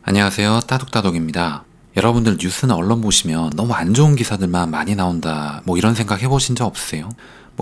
안녕하세요. 따독따독입니다. 여러분들 뉴스나 언론 보시면 너무 안 좋은 기사들만 많이 나온다 이런 생각 해보신 적 없으세요?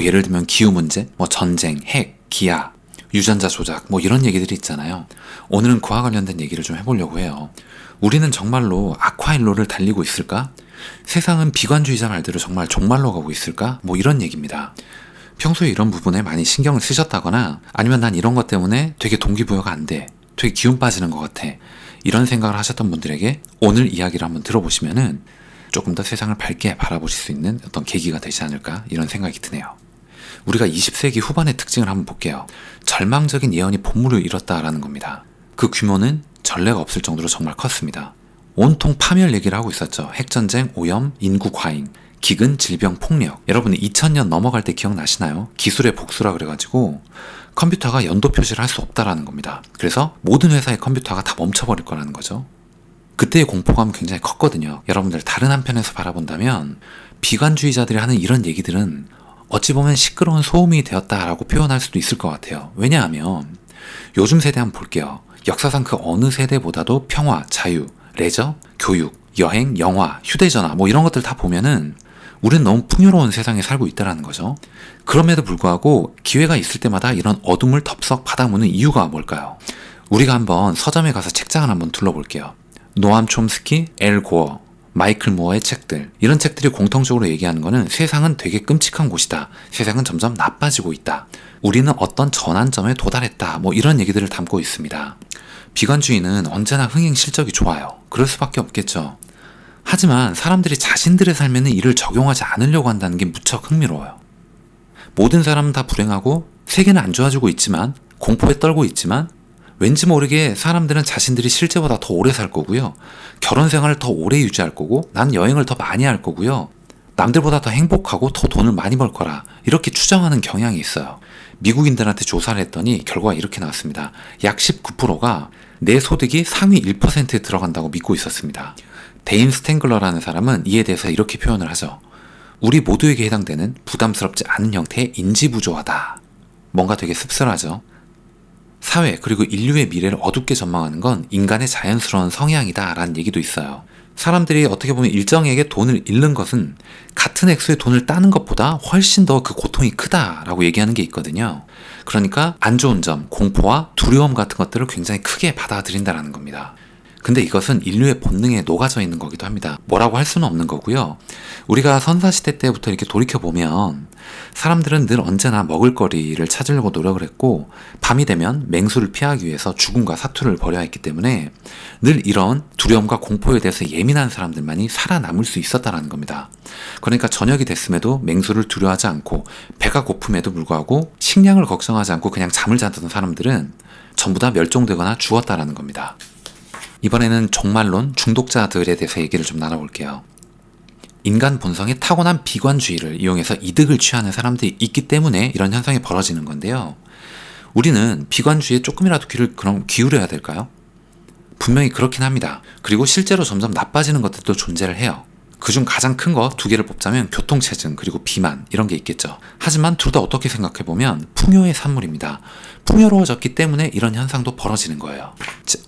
예를 들면 기후 문제, 전쟁, 핵, 기아, 유전자 조작 이런 얘기들이 있잖아요. 오늘은 그와 관련된 얘기를 좀 해보려고 해요. 우리는 정말로 악화일로를 달리고 있을까? 세상은 비관주의자 말대로 정말 종말로 가고 있을까? 이런 얘기입니다. 평소에 이런 부분에 많이 신경을 쓰셨다거나 아니면 난 이런 것 때문에 되게 동기부여가 안 돼, 되게 기운 빠지는 것 같아, 이런 생각을 하셨던 분들에게 오늘 이야기를 한번 들어보시면은 조금 더 세상을 밝게 바라보실 수 있는 어떤 계기가 되지 않을까, 이런 생각이 드네요. 우리가 20세기 후반의 특징을 한번 볼게요. 절망적인 예언이 본물을 이뤘다라는 겁니다. 그 규모는 전례가 없을 정도로 정말 컸습니다. 온통 파멸 얘기를 하고 있었죠. 핵전쟁, 오염, 인구 과잉, 기근, 질병, 폭력. 여러분 2000년 넘어갈 때 기억나시나요? 기술의 복수라 그래가지고 컴퓨터가 연도 표시를 할 수 없다라는 겁니다. 그래서 모든 회사의 컴퓨터가 다 멈춰버릴 거라는 거죠. 그때의 공포감은 굉장히 컸거든요. 여러분들 다른 한편에서 바라본다면 비관주의자들이 하는 이런 얘기들은 어찌 보면 시끄러운 소음이 되었다라고 표현할 수도 있을 것 같아요. 왜냐하면 요즘 세대 한번 볼게요. 역사상 그 어느 세대보다도 평화, 자유, 레저, 교육, 여행, 영화, 휴대전화 이런 것들 다 보면은 우리는 너무 풍요로운 세상에 살고 있다라는 거죠. 그럼에도 불구하고 기회가 있을 때마다 이런 어둠을 덥석 받아무는 이유가 뭘까요? 우리가 한번 서점에 가서 책장을 한번 둘러볼게요. 노암 촘스키, 엘 고어, 마이클 무어의 책들, 이런 책들이 공통적으로 얘기하는 거는 세상은 되게 끔찍한 곳이다, 세상은 점점 나빠지고 있다, 우리는 어떤 전환점에 도달했다, 이런 얘기들을 담고 있습니다. 비관주의는 언제나 흥행 실적이 좋아요. 그럴 수밖에 없겠죠. 하지만 사람들이 자신들의 삶에는 이를 적용하지 않으려고 한다는 게 무척 흥미로워요. 모든 사람은 다 불행하고 세계는 안 좋아지고 있지만, 공포에 떨고 있지만, 왠지 모르게 사람들은 자신들이 실제보다 더 오래 살 거고요, 결혼 생활을 더 오래 유지할 거고, 난 여행을 더 많이 할 거고요, 남들보다 더 행복하고 더 돈을 많이 벌 거라, 이렇게 추정하는 경향이 있어요. 미국인들한테 조사를 했더니 결과가 이렇게 나왔습니다. 약 19%가 내 소득이 상위 1%에 들어간다고 믿고 있었습니다. 데인 스탱글러라는 사람은 이에 대해서 이렇게 표현을 하죠. 우리 모두에게 해당되는 부담스럽지 않은 형태의 인지부조화다. 뭔가 되게 씁쓸하죠. 사회 그리고 인류의 미래를 어둡게 전망하는 건 인간의 자연스러운 성향이다 라는 얘기도 있어요. 사람들이 어떻게 보면 일정에게 돈을 잃는 것은 같은 액수의 돈을 따는 것보다 훨씬 더 그 고통이 크다라고 얘기하는 게 있거든요. 그러니까 안 좋은 점, 공포와 두려움 같은 것들을 굉장히 크게 받아들인다는 겁니다. 근데 이것은 인류의 본능에 녹아져 있는 거기도 합니다. 뭐라고 할 수는 없는 거고요. 우리가 선사시대 때부터 이렇게 돌이켜보면 사람들은 늘 언제나 먹을거리를 찾으려고 노력을 했고, 밤이 되면 맹수를 피하기 위해서 죽음과 사투를 벌여야 했기 때문에 늘 이런 두려움과 공포에 대해서 예민한 사람들만이 살아남을 수 있었다는 겁니다. 그러니까 저녁이 됐음에도 맹수를 두려워하지 않고, 배가 고픔에도 불구하고 식량을 걱정하지 않고 그냥 잠을 자던 사람들은 전부 다 멸종되거나 죽었다라는 겁니다. 이번에는 종말론, 중독자들에 대해서 얘기를 좀 나눠볼게요. 인간 본성의 타고난 비관주의를 이용해서 이득을 취하는 사람들이 있기 때문에 이런 현상이 벌어지는 건데요. 우리는 비관주의에 조금이라도 귀를 그럼 기울여야 될까요? 분명히 그렇긴 합니다. 그리고 실제로 점점 나빠지는 것들도 존재를 해요. 그중 가장 큰 거 두 개를 뽑자면 교통체증 그리고 비만, 이런 게 있겠죠. 하지만 둘 다 어떻게 생각해보면 풍요의 산물입니다. 풍요로워졌기 때문에 이런 현상도 벌어지는 거예요.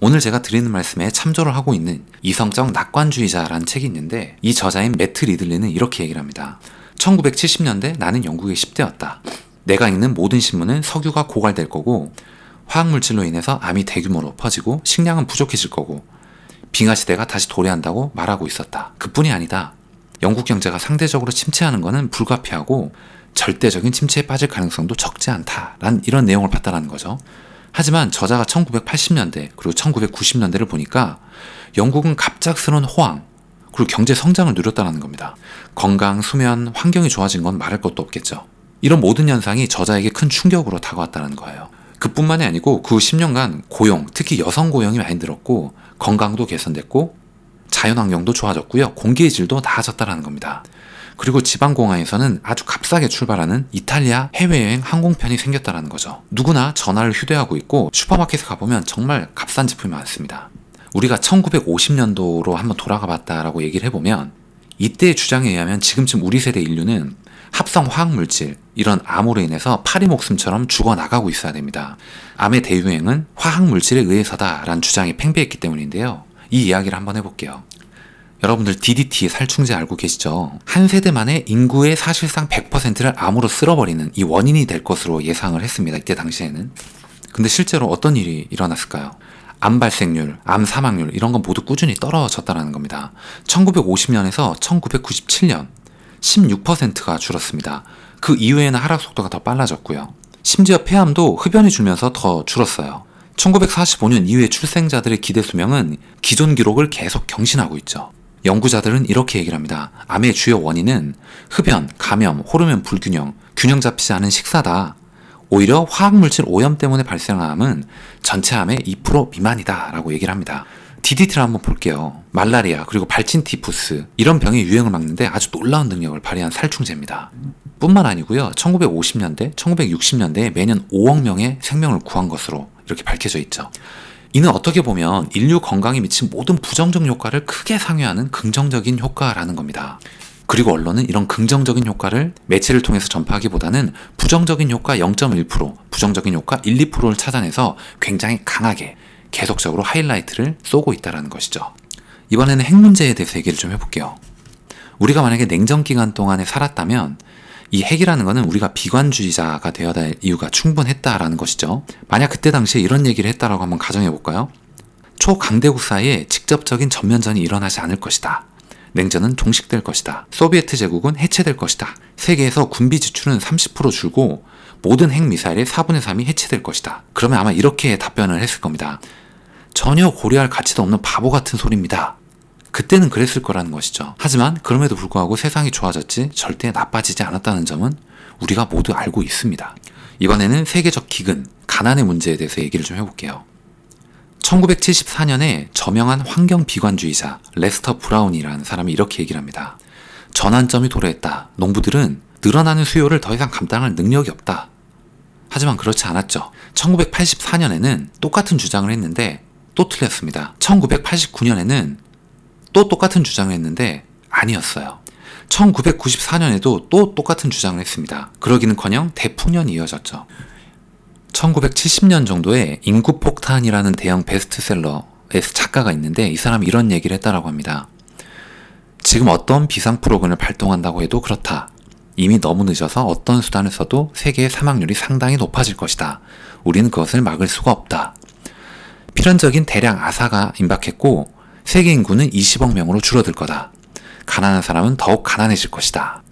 오늘 제가 드리는 말씀에 참조를 하고 있는 이성적 낙관주의자라는 책이 있는데, 이 저자인 매트 리들리는 이렇게 얘기를 합니다. 1970년대 나는 영국의 10대였다. 내가 읽는 모든 신문은 석유가 고갈될 거고, 화학물질로 인해서 암이 대규모로 퍼지고 식량은 부족해질 거고, 빙하 시대가 다시 도래한다고 말하고 있었다. 그뿐이 아니다. 영국 경제가 상대적으로 침체하는 것은 불가피하고 절대적인 침체에 빠질 가능성도 적지 않다라는 이런 내용을 봤다는 거죠. 하지만 저자가 1980년대 그리고 1990년대를 보니까 영국은 갑작스러운 호황 그리고 경제 성장을 누렸다는 겁니다. 건강, 수면, 환경이 좋아진 건 말할 것도 없겠죠. 이런 모든 현상이 저자에게 큰 충격으로 다가왔다는 거예요. 그뿐만이 아니고 그 후 10년간 고용, 특히 여성 고용이 많이 늘었고, 건강도 개선됐고, 자연환경도 좋아졌고요, 공기의 질도 나아졌다는 겁니다. 그리고 지방공항에서는 아주 값싸게 출발하는 이탈리아 해외여행 항공편이 생겼다는 거죠. 누구나 전화를 휴대하고 있고, 슈퍼마켓에 가보면 정말 값싼 제품이 많습니다. 우리가 1950년도로 한번 돌아가 봤다라고 얘기를 해보면, 이때의 주장에 의하면 지금쯤 우리 세대 인류는 합성 화학물질, 이런 암으로 인해서 파리 목숨처럼 죽어나가고 있어야 됩니다. 암의 대유행은 화학물질에 의해서다라는 주장이 팽배했기 때문인데요. 이 이야기를 한번 해볼게요. 여러분들 DDT 살충제 알고 계시죠? 한 세대 만에 인구의 사실상 100%를 암으로 쓸어버리는 이 원인이 될 것으로 예상을 했습니다. 이때 당시에는. 근데 실제로 어떤 일이 일어났을까요? 암 발생률, 암 사망률 이런 건 모두 꾸준히 떨어졌다는 겁니다. 1950년에서 1997년 16%가 줄었습니다. 그 이후에는 하락 속도가 더 빨라졌고요. 심지어 폐암도 흡연이 줄면서 더 줄었어요. 1945년 이후에 출생자들의 기대 수명은 기존 기록을 계속 경신하고 있죠. 연구자들은 이렇게 얘기를 합니다. 암의 주요 원인은 흡연, 감염, 호르몬 불균형, 균형 잡히지 않은 식사다. 오히려 화학물질 오염 때문에 발생한 암은 전체 암의 2% 미만이다 라고 얘기를 합니다. DDT를 한번 볼게요. 말라리아 그리고 발진 티푸스 이런 병의 유행을 막는데 아주 놀라운 능력을 발휘한 살충제입니다. 뿐만 아니고요. 1950년대, 1960년대에 매년 5억 명의 생명을 구한 것으로 이렇게 밝혀져 있죠. 이는 어떻게 보면 인류 건강에 미친 모든 부정적 효과를 크게 상회하는 긍정적인 효과라는 겁니다. 그리고 언론은 이런 긍정적인 효과를 매체를 통해서 전파하기보다는 부정적인 효과 0.1%, 부정적인 효과 1, 2%를 찾아내서 굉장히 강하게 계속적으로 하이라이트를 쏘고 있다는 것이죠. 이번에는 핵 문제에 대해서 얘기를 좀 해볼게요. 우리가 만약에 냉전 기간 동안에 살았다면 이 핵이라는 것은 우리가 비관주의자가 되어야 할 이유가 충분했다라는 것이죠. 만약 그때 당시에 이런 얘기를 했다라고 한번 가정해볼까요? 초강대국 사이에 직접적인 전면전이 일어나지 않을 것이다. 냉전은 종식될 것이다. 소비에트 제국은 해체될 것이다. 세계에서 군비 지출은 30% 줄고 모든 핵미사일의 4분의 3이 해체될 것이다. 그러면 아마 이렇게 답변을 했을 겁니다. 전혀 고려할 가치도 없는 바보 같은 소리입니다. 그때는 그랬을 거라는 것이죠. 하지만 그럼에도 불구하고 세상이 좋아졌지 절대 나빠지지 않았다는 점은 우리가 모두 알고 있습니다. 이번에는 세계적 기근, 가난의 문제에 대해서 얘기를 좀 해볼게요. 1974년에 저명한 환경 비관주의자 레스터 브라운이라는 사람이 이렇게 얘기를 합니다. 전환점이 도래했다. 농부들은 늘어나는 수요를 더 이상 감당할 능력이 없다. 하지만 그렇지 않았죠. 1984년에는 똑같은 주장을 했는데 또 틀렸습니다. 1989년에는 또 똑같은 주장을 했는데 아니었어요. 1994년에도 또 똑같은 주장을 했습니다. 그러기는커녕 대풍년이 이어졌죠. 1970년 정도에 인구폭탄이라는 대형 베스트셀러의 작가가 있는데 이 사람이 이런 얘기를 했다라고 합니다. 지금 어떤 비상 프로그램을 발동한다고 해도 그렇다. 이미 너무 늦어서 어떤 수단을 써도 세계의 사망률이 상당히 높아질 것이다. 우리는 그것을 막을 수가 없다. 필연적인 대량 아사가 임박했고 세계 인구는 20억 명으로 줄어들 거다. 가난한 사람은 더욱 가난해질 것이다.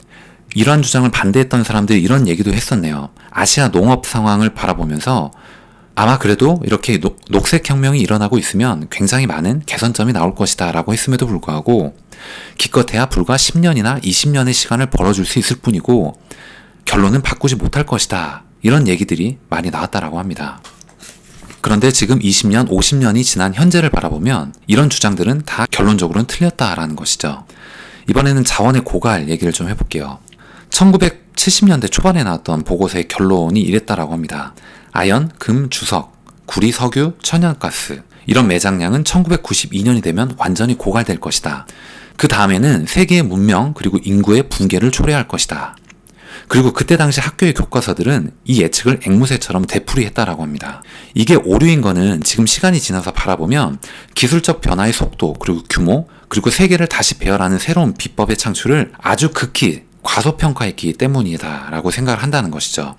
이러한 주장을 반대했던 사람들이 이런 얘기도 했었네요. 아시아 농업 상황을 바라보면서 아마 그래도 이렇게 녹색혁명이 일어나고 있으면 굉장히 많은 개선점이 나올 것이다 라고 했음에도 불구하고 기껏해야 불과 10년이나 20년의 시간을 벌어줄 수 있을 뿐이고 결론은 바꾸지 못할 것이다. 이런 얘기들이 많이 나왔다라고 합니다. 그런데 지금 20년, 50년이 지난 현재를 바라보면 이런 주장들은 다 결론적으로는 틀렸다라는 것이죠. 이번에는 자원의 고갈 얘기를 좀 해볼게요. 1970년대 초반에 나왔던 보고서의 결론이 이랬다라고 합니다. 아연, 금, 주석, 구리, 석유, 천연가스 이런 매장량은 1992년이 되면 완전히 고갈될 것이다. 그 다음에는 세계의 문명 그리고 인구의 붕괴를 초래할 것이다. 그리고 그때 당시 학교의 교과서들은 이 예측을 앵무새처럼 되풀이했다라고 합니다. 이게 오류인 거는 지금 시간이 지나서 바라보면 기술적 변화의 속도 그리고 규모 그리고 세계를 다시 배열하는 새로운 비법의 창출을 아주 극히 과소평가했기 때문이다 라고 생각을 한다는 것이죠.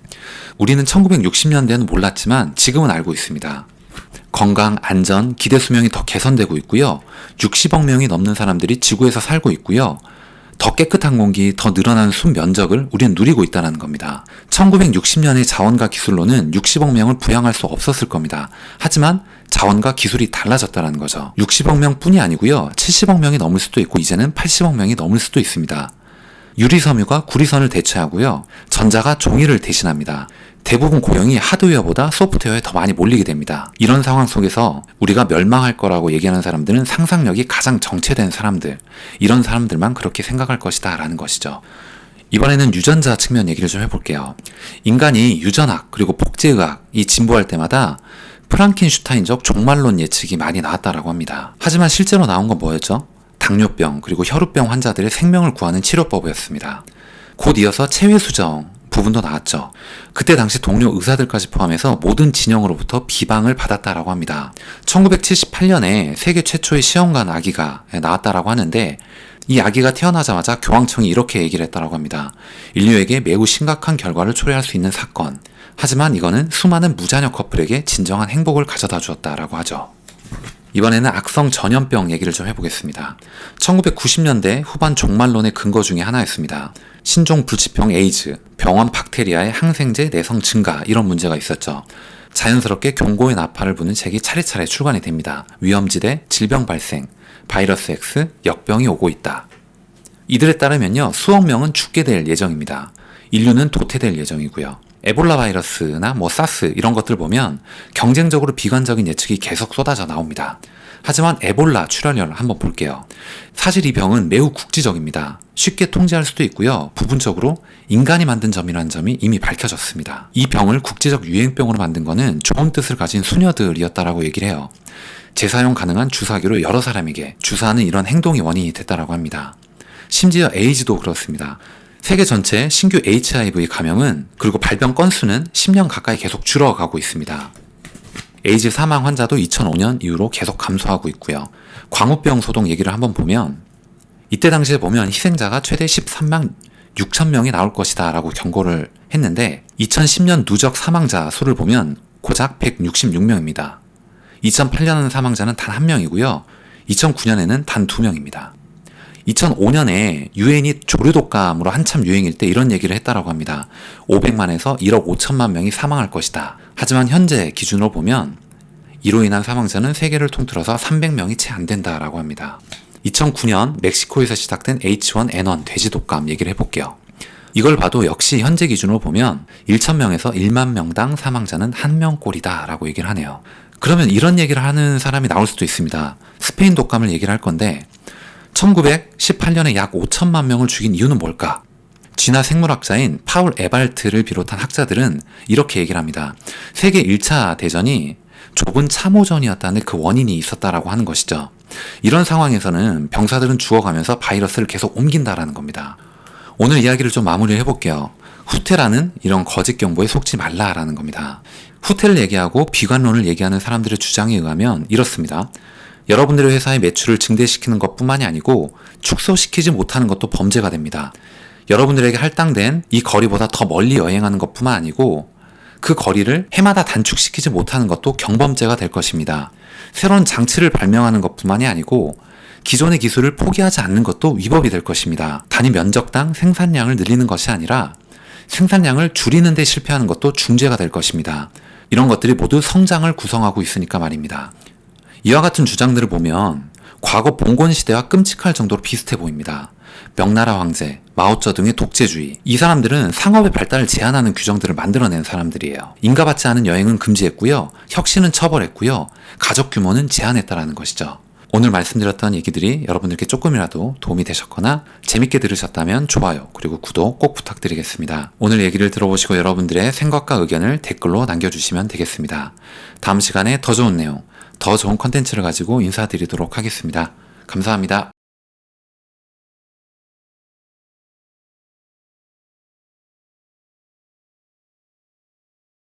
우리는 1960년대에는 몰랐지만 지금은 알고 있습니다. 건강, 안전, 기대 수명이 더 개선되고 있고요. 60억 명이 넘는 사람들이 지구에서 살고 있고요. 더 깨끗한 공기, 더 늘어나는 숲 면적을 우리는 누리고 있다는 겁니다. 1960년의 자원과 기술로는 60억 명을 부양할 수 없었을 겁니다. 하지만 자원과 기술이 달라졌다는 거죠. 60억 명뿐이 아니고요. 70억 명이 넘을 수도 있고 이제는 80억 명이 넘을 수도 있습니다. 유리섬유가 구리선을 대체하고요. 전자가 종이를 대신합니다. 대부분 고용이 하드웨어보다 소프트웨어에 더 많이 몰리게 됩니다. 이런 상황 속에서 우리가 멸망할 거라고 얘기하는 사람들은 상상력이 가장 정체된 사람들, 이런 사람들만 그렇게 생각할 것이다 라는 것이죠. 이번에는 유전자 측면 얘기를 좀 해볼게요. 인간이 유전학 그리고 복제의학이 진보할 때마다 프랑켄슈타인적 종말론 예측이 많이 나왔다라고 합니다. 하지만 실제로 나온 건 뭐였죠? 당뇨병 그리고 혈우병 환자들의 생명을 구하는 치료법이었습니다. 곧 이어서 체외수정이 부분도 나왔죠. 그때 당시 동료 의사들까지 포함해서 모든 진영으로부터 비방을 받았다라고 합니다. 1978년에 세계 최초의 시험관 아기가 나왔다라고 하는데 이 아기가 태어나자마자 교황청이 이렇게 얘기를 했다라고 합니다. 인류에게 매우 심각한 결과를 초래할 수 있는 사건. 하지만 이거는 수많은 무자녀 커플에게 진정한 행복을 가져다 주었다라고 하죠. 이번에는 악성 전염병 얘기를 좀 해보겠습니다. 1990년대 후반 종말론의 근거 중에 하나였습니다. 신종 불치병 에이즈, 병원 박테리아의 항생제 내성 증가 이런 문제가 있었죠. 자연스럽게 경고의 나팔을 부는 책이 차례차례 출간이 됩니다. 위험지대, 질병 발생, 바이러스 X, 역병이 오고 있다. 이들에 따르면요, 수억 명은 죽게 될 예정입니다. 인류는 도태될 예정이고요. 에볼라 바이러스나 사스 이런 것들 보면 경쟁적으로 비관적인 예측이 계속 쏟아져 나옵니다. 하지만 에볼라 출혈을 한번 볼게요. 사실 이 병은 매우 국지적입니다. 쉽게 통제할 수도 있고요. 부분적으로 인간이 만든 점이라는 점이 이미 밝혀졌습니다. 이 병을 국제적 유행병으로 만든 거는 좋은 뜻을 가진 수녀들이었다라고 얘기를 해요. 재사용 가능한 주사기로 여러 사람에게 주사하는 이런 행동이 원인이 됐다라고 합니다. 심지어 에이즈도 그렇습니다. 세계 전체 신규 HIV 감염은 그리고 발병 건수는 10년 가까이 계속 줄어가고 있습니다. 에이즈 사망 환자도 2005년 이후로 계속 감소하고 있고요. 광우병 소동 얘기를 한번 보면 이때 당시에 보면 희생자가 최대 13만 6천 명이 나올 것이다 라고 경고를 했는데 2010년 누적 사망자 수를 보면 고작 166명입니다. 2008년 사망자는 단 1명이고요. 2009년에는 단 2명입니다. 2005년에 유엔이 조류독감으로 한참 유행일 때 이런 얘기를 했다라고 합니다. 500만에서 1억 5천만 명이 사망할 것이다. 하지만 현재 기준으로 보면 이로 인한 사망자는 세계를 통틀어서 300명이 채 안 된다라고 합니다. 2009년 멕시코에서 시작된 H1N1 돼지독감 얘기를 해볼게요. 이걸 봐도 역시 현재 기준으로 보면 1,000명에서 1만 명당 사망자는 1명꼴이다 라고 얘기를 하네요. 그러면 이런 얘기를 하는 사람이 나올 수도 있습니다. 스페인 독감을 얘기를 할 건데 1918년에 약 5천만 명을 죽인 이유는 뭘까? 진화 생물학자인 파울 에발트를 비롯한 학자들은 이렇게 얘기를 합니다. 세계 1차 대전이 좁은 참호전이었다는 그 원인이 있었다라고 하는 것이죠. 이런 상황에서는 병사들은 죽어가면서 바이러스를 계속 옮긴다라는 겁니다. 오늘 이야기를 좀 마무리를 해볼게요. 후테라는 이런 거짓 경보에 속지 말라라는 겁니다. 후테를 얘기하고 비관론을 얘기하는 사람들의 주장에 의하면 이렇습니다. 여러분들의 회사의 매출을 증대시키는 것뿐만이 아니고 축소시키지 못하는 것도 범죄가 됩니다. 여러분들에게 할당된 이 거리보다 더 멀리 여행하는 것뿐만 아니고 그 거리를 해마다 단축시키지 못하는 것도 경범죄가 될 것입니다. 새로운 장치를 발명하는 것뿐만이 아니고 기존의 기술을 포기하지 않는 것도 위법이 될 것입니다. 단위 면적당 생산량을 늘리는 것이 아니라 생산량을 줄이는 데 실패하는 것도 중죄가 될 것입니다. 이런 것들이 모두 성장을 구성하고 있으니까 말입니다. 이와 같은 주장들을 보면 과거 봉건 시대와 끔찍할 정도로 비슷해 보입니다. 명나라 황제, 마오쩌둥의 독재주의. 이 사람들은 상업의 발달을 제한하는 규정들을 만들어낸 사람들이에요. 인가받지 않은 여행은 금지했고요. 혁신은 처벌했고요. 가족 규모는 제한했다라는 것이죠. 오늘 말씀드렸던 얘기들이 여러분들께 조금이라도 도움이 되셨거나 재밌게 들으셨다면 좋아요 그리고 구독 꼭 부탁드리겠습니다. 오늘 얘기를 들어보시고 여러분들의 생각과 의견을 댓글로 남겨주시면 되겠습니다. 다음 시간에 더 좋은 내용, 더 좋은 컨텐츠를 가지고 인사드리도록 하겠습니다. 감사합니다.